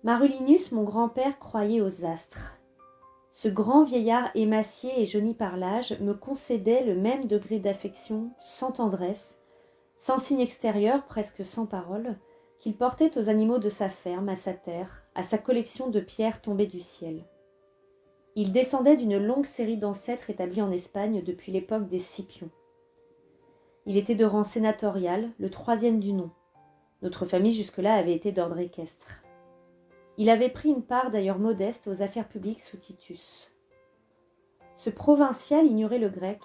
Marulinus, mon grand-père, croyait aux astres. Ce grand vieillard émacié et jauni par l'âge me concédait le même degré d'affection, sans tendresse, sans signe extérieur, presque sans parole, qu'il portait aux animaux de sa ferme, à sa terre, à sa collection de pierres tombées du ciel. Il descendait d'une longue série d'ancêtres établis en Espagne depuis l'époque des Scipions. Il était de rang sénatorial, le troisième du nom. Notre famille jusque-là avait été d'ordre équestre. Il avait pris une part d'ailleurs modeste aux affaires publiques sous Titus. Ce provincial ignorait le grec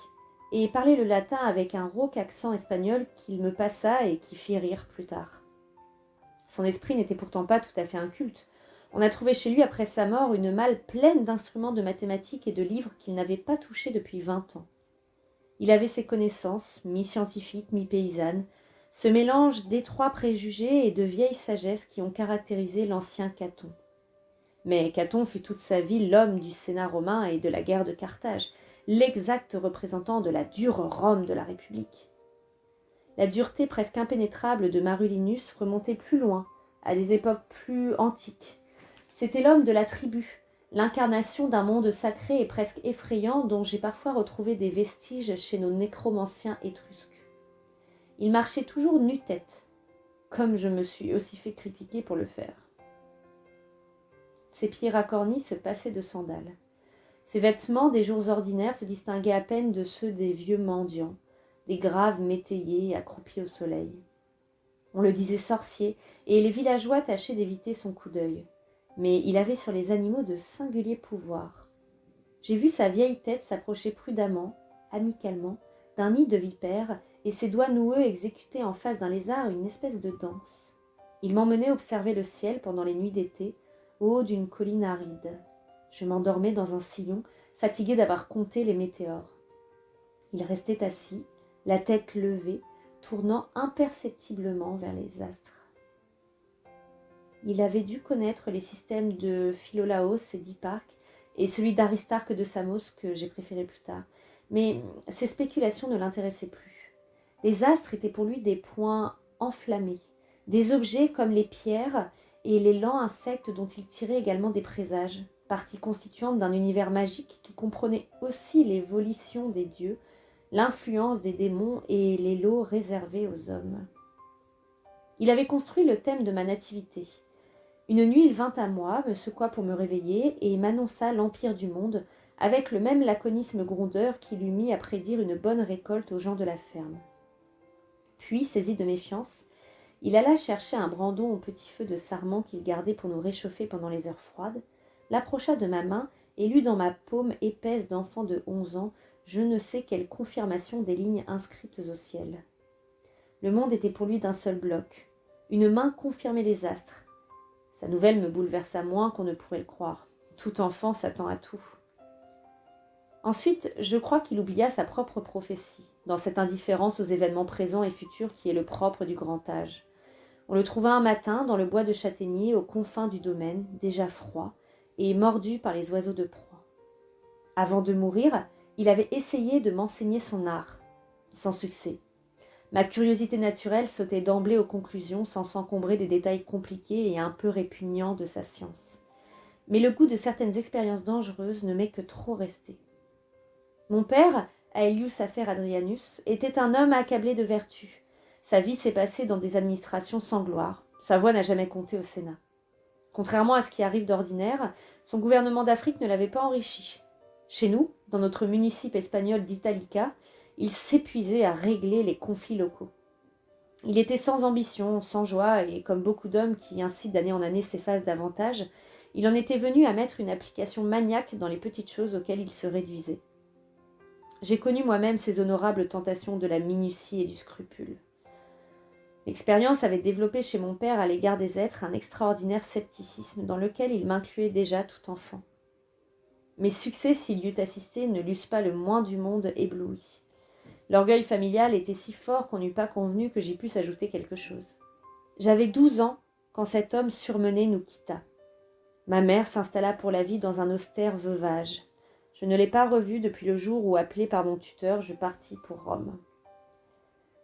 et parlait le latin avec un rauque accent espagnol qu'il me passa et qui fit rire plus tard. Son esprit n'était pourtant pas tout à fait inculte. On a trouvé chez lui après sa mort une malle pleine d'instruments de mathématiques et de livres qu'il n'avait pas touchés depuis 20 ans. Il avait ses connaissances, mi-scientifiques, mi-paysannes, ce mélange d'étroits préjugés et de vieille sagesse qui ont caractérisé l'ancien Caton. Mais Caton fut toute sa vie l'homme du Sénat romain et de la guerre de Carthage, l'exact représentant de la dure Rome de la République. La dureté presque impénétrable de Marulinus remontait plus loin, à des époques plus antiques. C'était l'homme de la tribu, l'incarnation d'un monde sacré et presque effrayant dont j'ai parfois retrouvé des vestiges chez nos nécromanciens étrusques. Il marchait toujours nu-tête, comme je me suis aussi fait critiquer pour le faire. Ses pieds racornis se passaient de sandales. Ses vêtements des jours ordinaires se distinguaient à peine de ceux des vieux mendiants, des graves métayers accroupis au soleil. On le disait sorcier, et les villageois tâchaient d'éviter son coup d'œil. Mais il avait sur les animaux de singuliers pouvoirs. J'ai vu sa vieille tête s'approcher prudemment, amicalement, d'un nid de vipères, et ses doigts noueux exécutaient en face d'un lézard une espèce de danse. Il m'emmenait observer le ciel pendant les nuits d'été, au haut d'une colline aride. Je m'endormais dans un sillon, fatigué d'avoir compté les météores. Il restait assis, la tête levée, tournant imperceptiblement vers les astres. Il avait dû connaître les systèmes de Philolaos et d'Hipparque, et celui d'Aristarque de Samos que j'ai préféré plus tard. Mais ces spéculations ne l'intéressaient plus. Les astres étaient pour lui des points enflammés, des objets comme les pierres et les lents insectes dont il tirait également des présages, partie constituante d'un univers magique qui comprenait aussi les volitions des dieux, l'influence des démons et les lots réservés aux hommes. Il avait construit le thème de ma nativité. Une nuit, il vint à moi, me secoua pour me réveiller et m'annonça l'empire du monde, avec le même laconisme grondeur qui l'eût mis à prédire une bonne récolte aux gens de la ferme. Puis, saisi de méfiance, il alla chercher un brandon au petit feu de sarment qu'il gardait pour nous réchauffer pendant les heures froides, l'approcha de ma main et lut dans ma paume épaisse d'enfant de 11 ans je ne sais quelle confirmation des lignes inscrites au ciel. Le monde était pour lui d'un seul bloc. Une main confirmait les astres. Sa nouvelle me bouleversa moins qu'on ne pourrait le croire. Tout enfant s'attend à tout. Ensuite, je crois qu'il oublia sa propre prophétie, dans cette indifférence aux événements présents et futurs qui est le propre du grand âge. On le trouva un matin dans le bois de châtaignier aux confins du domaine, déjà froid, et mordu par les oiseaux de proie. Avant de mourir, il avait essayé de m'enseigner son art, sans succès. Ma curiosité naturelle sautait d'emblée aux conclusions sans s'encombrer des détails compliqués et un peu répugnants de sa science. Mais le goût de certaines expériences dangereuses ne m'est que trop resté. Mon père, Aelius Afer Adrianus, était un homme accablé de vertu. Sa vie s'est passée dans des administrations sans gloire. Sa voix n'a jamais compté au Sénat. Contrairement à ce qui arrive d'ordinaire, son gouvernement d'Afrique ne l'avait pas enrichi. Chez nous, dans notre municipe espagnol d'Italica, il s'épuisait à régler les conflits locaux. Il était sans ambition, sans joie, et comme beaucoup d'hommes qui ainsi d'année en année s'effacent davantage, il en était venu à mettre une application maniaque dans les petites choses auxquelles il se réduisait. J'ai connu moi-même ces honorables tentations de la minutie et du scrupule. L'expérience avait développé chez mon père à l'égard des êtres un extraordinaire scepticisme dans lequel il m'incluait déjà tout enfant. Mes succès, s'il y eût assisté, ne l'eussent pas le moins du monde ébloui. L'orgueil familial était si fort qu'on n'eût pas convenu que j'y pusse ajouter quelque chose. J'avais 12 ans quand cet homme surmené nous quitta. Ma mère s'installa pour la vie dans un austère veuvage. Je ne l'ai pas revu depuis le jour où, appelé par mon tuteur, je partis pour Rome.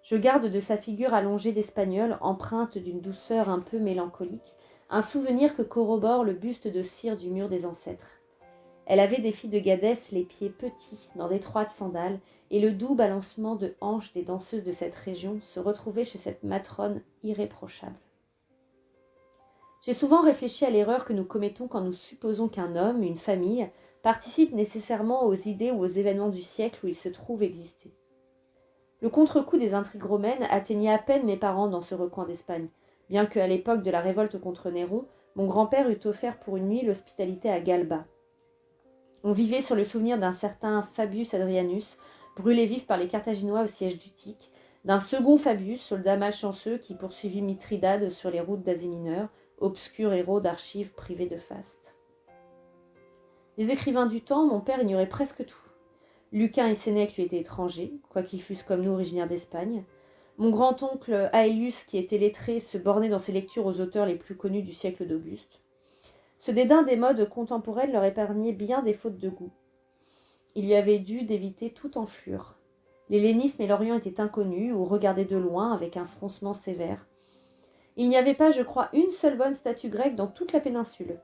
Je garde de sa figure allongée d'espagnol, empreinte d'une douceur un peu mélancolique, un souvenir que corrobore le buste de cire du mur des ancêtres. Elle avait des filles de Gadès les pieds petits, dans d'étroites sandales, et le doux balancement de hanches des danseuses de cette région se retrouvait chez cette matrone irréprochable. J'ai souvent réfléchi à l'erreur que nous commettons quand nous supposons qu'un homme, une famille, participe nécessairement aux idées ou aux événements du siècle où il se trouve exister. Le contre-coup des intrigues romaines atteignait à peine mes parents dans ce recoin d'Espagne, bien qu'à l'époque de la révolte contre Néron, mon grand-père eût offert pour une nuit l'hospitalité à Galba. On vivait sur le souvenir d'un certain Fabius Adrianus, brûlé vif par les Carthaginois au siège d'Utique, d'un second Fabius, soldat malchanceux qui poursuivit Mithridate sur les routes d'Asie mineure, obscur héros d'archives privées de faste. Des écrivains du temps, mon père ignorait presque tout. Lucain et Sénèque lui étaient étrangers, quoiqu'ils fussent comme nous originaires d'Espagne. Mon grand-oncle Aelius, qui était lettré, se bornait dans ses lectures aux auteurs les plus connus du siècle d'Auguste. Ce dédain des modes contemporaines leur épargnait bien des fautes de goût. Il lui avait dû d'éviter toute enflure. L'hellénisme et l'Orient étaient inconnus ou regardés de loin avec un froncement sévère. Il n'y avait pas, je crois, une seule bonne statue grecque dans toute la péninsule.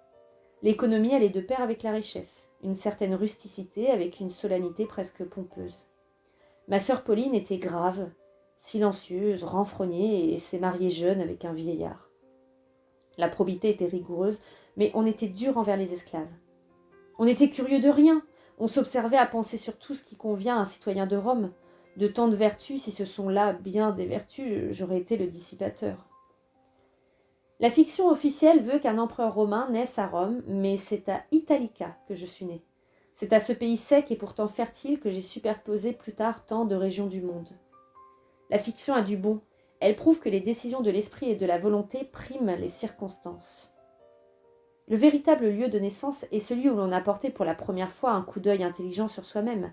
L'économie allait de pair avec la richesse, une certaine rusticité avec une solennité presque pompeuse. Ma sœur Pauline était grave, silencieuse, renfrognée et s'est mariée jeune avec un vieillard. La probité était rigoureuse, mais on était dur envers les esclaves. On était curieux de rien, on s'observait à penser sur tout ce qui convient à un citoyen de Rome. De tant de vertus, si ce sont là bien des vertus, j'aurais été le dissipateur. La fiction officielle veut qu'un empereur romain naisse à Rome, mais c'est à Italica que je suis né. C'est à ce pays sec et pourtant fertile que j'ai superposé plus tard tant de régions du monde. La fiction a du bon. Elle prouve que les décisions de l'esprit et de la volonté priment les circonstances. Le véritable lieu de naissance est celui où l'on a porté pour la première fois un coup d'œil intelligent sur soi-même.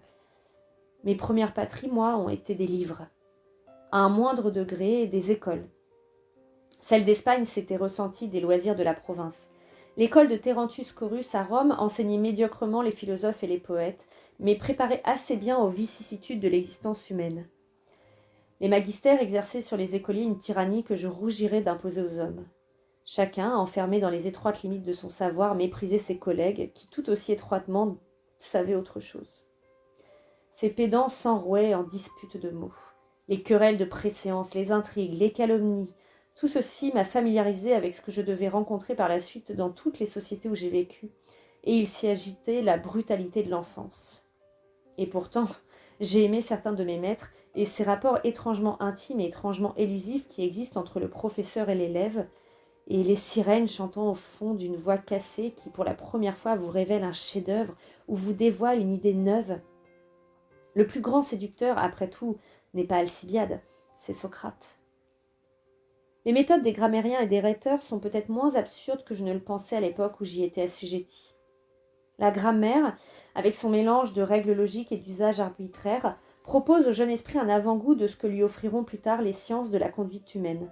Mes premières patries, moi, ont été des livres. À un moindre degré, des écoles. Celle d'Espagne s'était ressentie des loisirs de la province. L'école de Terentius Corus à Rome enseignait médiocrement les philosophes et les poètes, mais préparait assez bien aux vicissitudes de l'existence humaine. Les magistères exerçaient sur les écoliers une tyrannie que je rougirais d'imposer aux hommes. Chacun, enfermé dans les étroites limites de son savoir, méprisait ses collègues, qui tout aussi étroitement savaient autre chose. Ces pédants s'enrouaient en disputes de mots. Les querelles de préséance, les intrigues, les calomnies, tout ceci m'a familiarisé avec ce que je devais rencontrer par la suite dans toutes les sociétés où j'ai vécu, et il s'y agitait la brutalité de l'enfance. Et pourtant, j'ai aimé certains de mes maîtres, et ces rapports étrangement intimes et étrangement élusifs qui existent entre le professeur et l'élève, et les sirènes chantant au fond d'une voix cassée qui, pour la première fois, vous révèle un chef-d'œuvre ou vous dévoile une idée neuve. Le plus grand séducteur, après tout, n'est pas Alcibiade, c'est Socrate. Les méthodes des grammairiens et des rhéteurs sont peut-être moins absurdes que je ne le pensais à l'époque où j'y étais assujettie. La grammaire, avec son mélange de règles logiques et d'usages arbitraires, propose au jeune esprit un avant-goût de ce que lui offriront plus tard les sciences de la conduite humaine.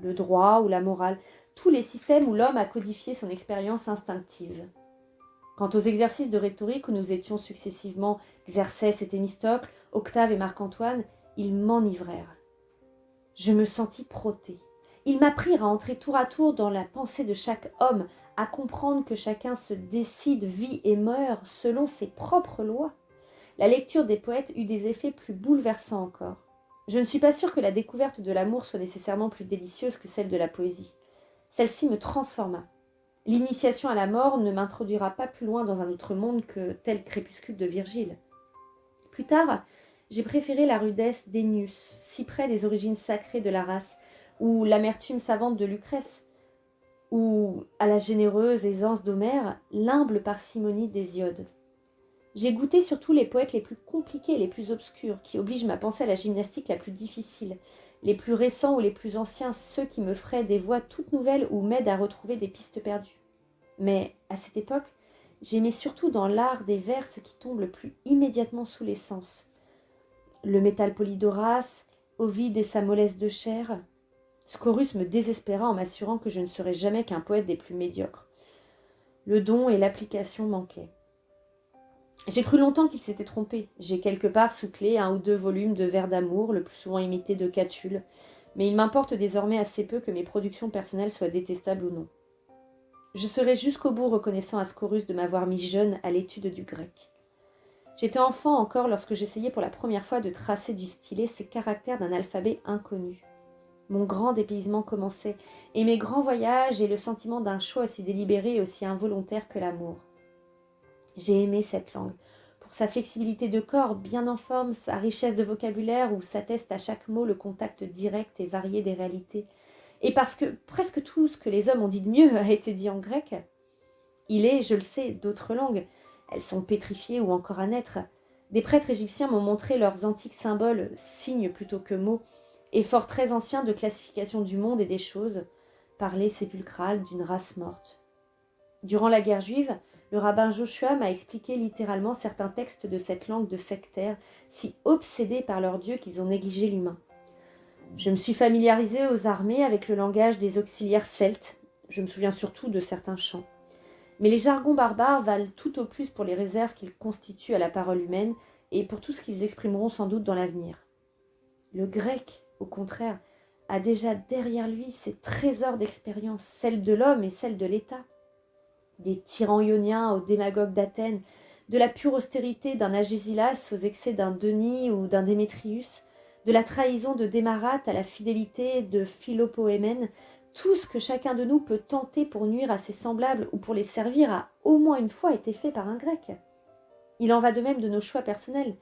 Le droit ou la morale, tous les systèmes où l'homme a codifié son expérience instinctive. Quant aux exercices de rhétorique où nous étions successivement Xerxès et Thémistocle, Octave et Marc-Antoine, ils m'enivrèrent. Je me sentis protée. Ils m'apprirent à entrer tour à tour dans la pensée de chaque homme, à comprendre que chacun se décide, vit et meurt selon ses propres lois. La lecture des poètes eut des effets plus bouleversants encore. Je ne suis pas sûre que la découverte de l'amour soit nécessairement plus délicieuse que celle de la poésie. Celle-ci me transforma. L'initiation à la mort ne m'introduira pas plus loin dans un autre monde que tel crépuscule de Virgile. Plus tard, j'ai préféré la rudesse d'Ennius, si près des origines sacrées de la race, ou l'amertume savante de Lucrèce, ou, à la généreuse aisance d'Homère, l'humble parcimonie d'Hésiode. J'ai goûté surtout les poètes les plus compliqués et les plus obscurs, qui obligent ma pensée à la gymnastique la plus difficile, les plus récents ou les plus anciens, ceux qui me fraient des voies toutes nouvelles ou m'aident à retrouver des pistes perdues. Mais, à cette époque, j'aimais surtout dans l'art des vers ce qui tombe le plus immédiatement sous les sens. Le métal poli d'Horace, Ovide et sa mollesse de chair. Scorus me désespéra en m'assurant que je ne serais jamais qu'un poète des plus médiocres. Le don et l'application manquaient. J'ai cru longtemps qu'il s'était trompé. J'ai quelque part sous-clé 1 ou 2 volumes de vers d'amour, le plus souvent imités de Catulle, mais il m'importe désormais assez peu que mes productions personnelles soient détestables ou non. Je serai jusqu'au bout reconnaissant à Scaurus de m'avoir mis jeune à l'étude du grec. J'étais enfant encore lorsque j'essayais pour la première fois de tracer du stylet ces caractères d'un alphabet inconnu. Mon grand dépaysement commençait, et mes grands voyages et le sentiment d'un choix aussi délibéré et aussi involontaire que l'amour. J'ai aimé cette langue, pour sa flexibilité de corps bien en forme, sa richesse de vocabulaire où s'atteste à chaque mot le contact direct et varié des réalités, et parce que presque tout ce que les hommes ont dit de mieux a été dit en grec. Il est, je le sais, d'autres langues. Elles sont pétrifiées ou encore à naître. Des prêtres égyptiens m'ont montré leurs antiques symboles, signes plutôt que mots, efforts très anciens de classification du monde et des choses, parler sépulcral d'une race morte. Durant la guerre juive, le rabbin Joshua m'a expliqué littéralement certains textes de cette langue de sectaires, si obsédés par leur Dieu qu'ils ont négligé l'humain. Je me suis familiarisée aux armées avec le langage des auxiliaires celtes. Je me souviens surtout de certains chants. Mais les jargons barbares valent tout au plus pour les réserves qu'ils constituent à la parole humaine et pour tout ce qu'ils exprimeront sans doute dans l'avenir. Le grec, au contraire, a déjà derrière lui ses trésors d'expérience, celle de l'homme et celle de l'État. Des tyrans ioniens aux démagogues d'Athènes, de la pure austérité d'un Agésilas aux excès d'un Denis ou d'un Démétrius, de la trahison de Démarate à la fidélité de Philopoémène, tout ce que chacun de nous peut tenter pour nuire à ses semblables ou pour les servir a au moins une fois été fait par un grec. Il en va de même de nos choix personnels.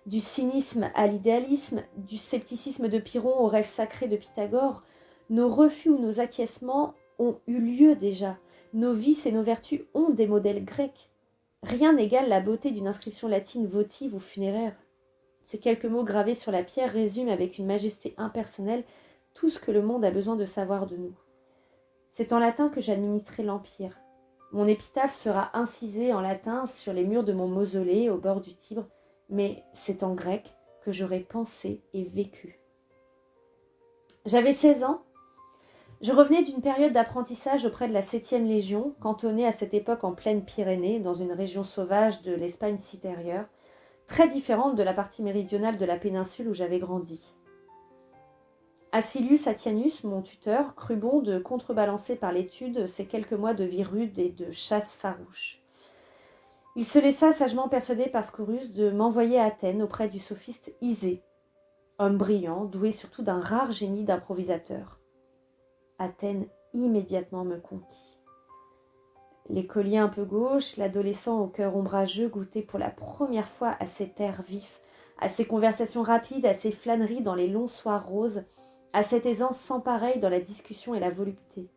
Du cynisme à l'idéalisme, du scepticisme de Pyrrhon au rêve sacré de Pythagore, nos refus ou nos acquiescements ont eu lieu déjà. Nos vices et nos vertus ont des modèles grecs. Rien n'égale la beauté d'une inscription latine votive ou funéraire. Ces quelques mots gravés sur la pierre résument avec une majesté impersonnelle tout ce que le monde a besoin de savoir de nous. C'est en latin que j'administrerai l'Empire. Mon épitaphe sera incisée en latin sur les murs de mon mausolée au bord du Tibre, mais c'est en grec que j'aurai pensé et vécu. J'avais 16 ans. Je revenais d'une période d'apprentissage auprès de la 7e Légion, cantonnée à cette époque en pleine Pyrénées, dans une région sauvage de l'Espagne citérieure, très différente de la partie méridionale de la péninsule où j'avais grandi. Acilius Atianus, mon tuteur, crut bon de contrebalancer par l'étude ces quelques mois de vie rude et de chasse farouche. Il se laissa sagement persuader par Scaurus de m'envoyer à Athènes auprès du sophiste Isée, homme brillant, doué surtout d'un rare génie d'improvisateur. Athènes immédiatement me conquit. L'écolier un peu gauche, l'adolescent au cœur ombrageux goûtait pour la première fois à cet air vif, à ces conversations rapides, à ces flâneries dans les longs soirs roses, à cette aisance sans pareille dans la discussion et la volupté.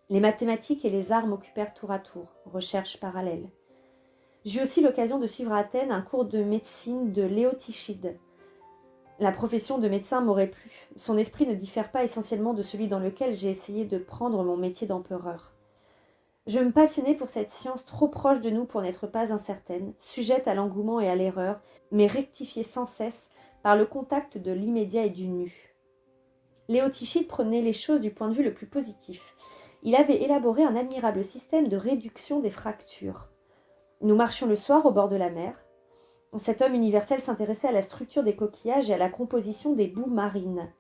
Les mathématiques et les arts m'occupèrent tour à tour, recherches parallèles. J'eus aussi l'occasion de suivre à Athènes un cours de médecine de Léotychide. La profession de médecin m'aurait plu. Son esprit ne diffère pas essentiellement de celui dans lequel j'ai essayé de prendre mon métier d'empereur. Je me passionnais pour cette science trop proche de nous pour n'être pas incertaine, sujette à l'engouement et à l'erreur, mais rectifiée sans cesse par le contact de l'immédiat et du nu. Léotychide prenait les choses du point de vue le plus positif. Il avait élaboré un admirable système de réduction des fractures. Nous marchions le soir au bord de la mer. Cet homme universel s'intéressait à la structure des coquillages et à la composition des boues marines.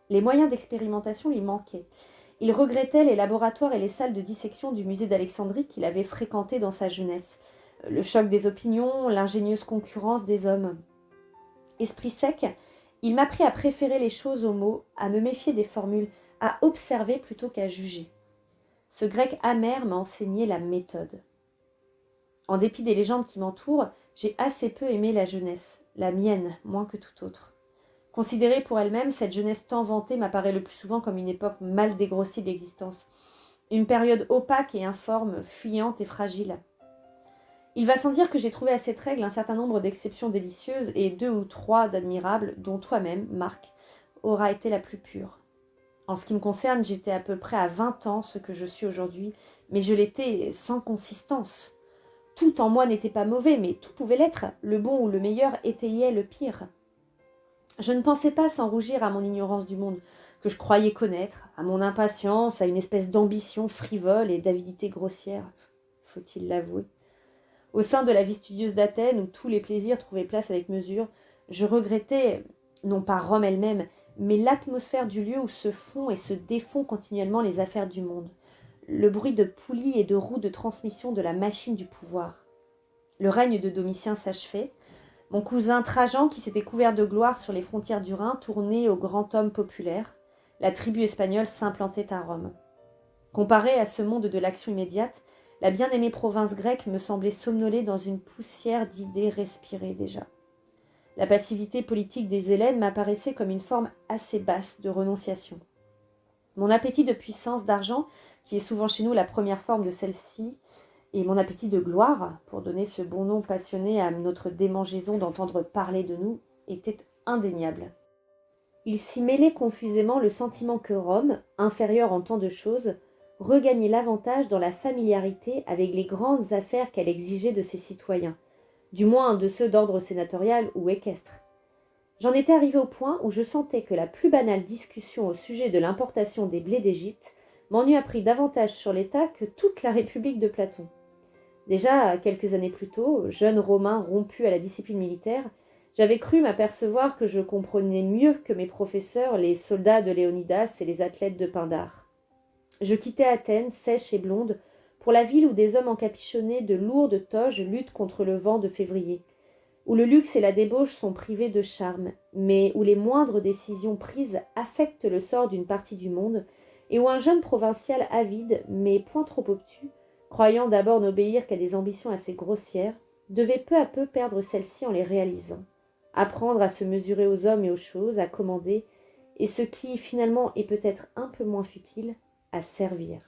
Les moyens d'expérimentation lui manquaient. Il regrettait les laboratoires et les salles de dissection du musée d'Alexandrie qu'il avait fréquentés dans sa jeunesse. Le choc des opinions, l'ingénieuse concurrence des hommes. Esprit sec, il m'apprit à préférer les choses aux mots, à me méfier des formules, à observer plutôt qu'à juger. Ce grec amer m'a enseigné la méthode. En dépit des légendes qui m'entourent, j'ai assez peu aimé la jeunesse, la mienne moins que toute autre. Considérée pour elle-même, cette jeunesse tant vantée m'apparaît le plus souvent comme une époque mal dégrossie de l'existence, une période opaque et informe, fuyante et fragile. Il va sans dire que j'ai trouvé à cette règle un certain nombre d'exceptions délicieuses et 2 ou 3 d'admirables, dont toi-même, Marc, aura été la plus pure. En ce qui me concerne, j'étais à peu près à 20 ans ce que je suis aujourd'hui, mais je l'étais sans consistance. Tout en moi n'était pas mauvais, mais tout pouvait l'être. Le bon ou le meilleur étayait le pire. Je ne pensais pas sans rougir à mon ignorance du monde, que je croyais connaître, à mon impatience, à une espèce d'ambition frivole et d'avidité grossière. Faut-il l'avouer ? Au sein de la vie studieuse d'Athènes, où tous les plaisirs trouvaient place avec mesure, je regrettais, non pas Rome elle-même, mais l'atmosphère du lieu où se font et se défont continuellement les affaires du monde. le bruit de poulies et de roues de transmission de la machine du pouvoir. Le règne de Domitien s'achevait. Mon cousin Trajan, qui s'était couvert de gloire sur les frontières du Rhin, tournait au grand homme populaire. La tribu espagnole s'implantait à Rome. Comparé à ce monde de l'action immédiate, la bien-aimée province grecque me semblait somnoler dans une poussière d'idées respirées déjà. La passivité politique des Hellènes m'apparaissait comme une forme assez basse de renonciation. Mon appétit de puissance, d'argent, qui est souvent chez nous la première forme de celle-ci, et mon appétit de gloire, pour donner ce bon nom passionné à notre démangeaison d'entendre parler de nous, était indéniable. Il s'y mêlait confusément le sentiment que Rome, inférieure en tant de choses, regagnait l'avantage dans la familiarité avec les grandes affaires qu'elle exigeait de ses citoyens, du moins de ceux d'ordre sénatorial ou équestre. J'en étais arrivé au point où je sentais que la plus banale discussion au sujet de l'importation des blés d'Égypte m'en eût appris davantage sur l'État que toute la République de Platon. Déjà, quelques années plus tôt, jeune Romain rompu à la discipline militaire, j'avais cru m'apercevoir que je comprenais mieux que mes professeurs les soldats de Léonidas et les athlètes de Pindare. Je quittai Athènes, sèche et blonde, pour la ville où des hommes encapuchonnés de lourdes toges luttent contre le vent de février, où le luxe et la débauche sont privés de charme, mais où les moindres décisions prises affectent le sort d'une partie du monde, et où un jeune provincial avide, mais point trop obtus, croyant d'abord n'obéir qu'à des ambitions assez grossières, devait peu à peu perdre celles-ci en les réalisant, apprendre à se mesurer aux hommes et aux choses, à commander, et ce qui finalement est peut-être un peu moins futile, à servir.